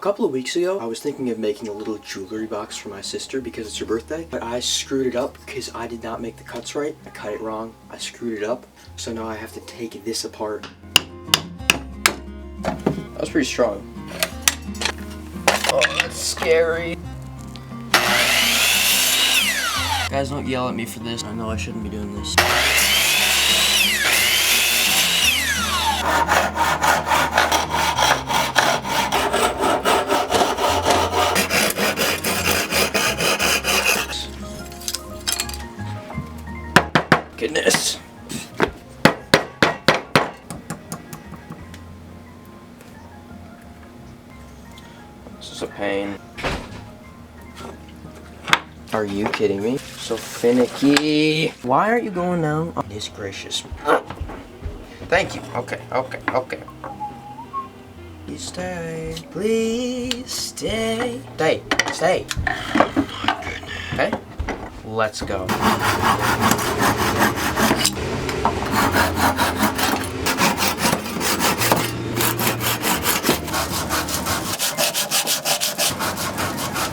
A couple of weeks ago, I was thinking of making a little jewelry box for my sister because it's her birthday, but I screwed it up because I did not make the cuts right. I cut it wrong, I screwed it up, so now I have to take this apart. That was pretty strong. Oh, that's scary. Guys, don't yell at me for this. I know I shouldn't be doing this. Goodness. This is a pain. Are you kidding me? So finicky. Why aren't you going down? Oh, goodness gracious. Thank you. Okay. Please stay. Please stay. Stay. Oh my goodness. Okay? Let's go.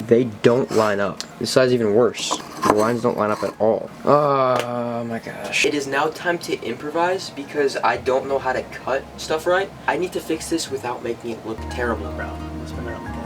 They don't line up. This side's even worse. The lines don't line up at all. Oh my gosh. It is now time to improvise because I don't know how to cut stuff right. I need to fix this without making it look terrible, bro. That's what I'm doing.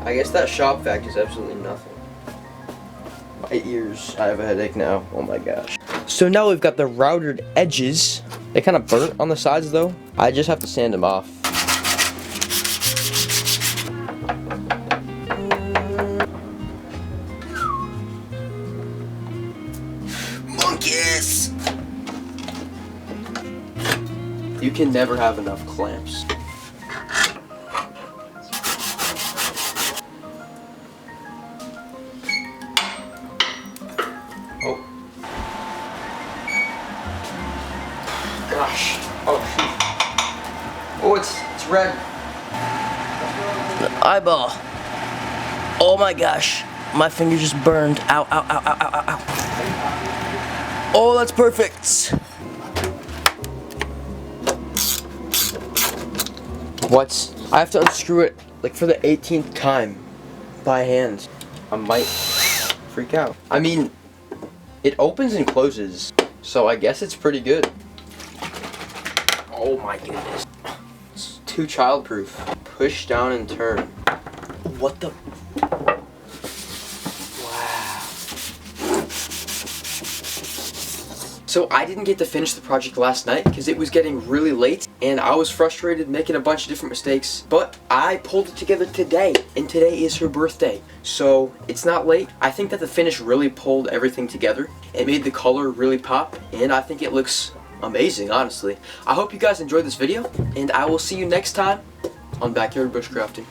I guess that shop vac is absolutely nothing. My ears, I have a headache now. Oh my gosh. So now we've got the routed edges. They kind of burnt on the sides though. I just have to sand them off. Monkeys! You can never have enough clamps. Oh. Gosh. Oh shoot. Oh, it's red. The eyeball. Oh my gosh. My finger just burned. Ow, ow, ow, ow, ow, ow. Oh, that's perfect. What? I have to unscrew it like for the 18th time by hand. I might freak out. I mean, it opens and closes, so I guess it's pretty good. Oh my goodness. It's too childproof. Push down and turn. What the? Wow. So I didn't get to finish the project last night because it was getting really late and I was frustrated making a bunch of different mistakes, but I pulled it together today, and today is her birthday. So it's not late. I think that the finish really pulled everything together. It made the color really pop, and I think it looks amazing, honestly. I hope you guys enjoyed this video, and I will see you next time on Backyard Bushcrafting.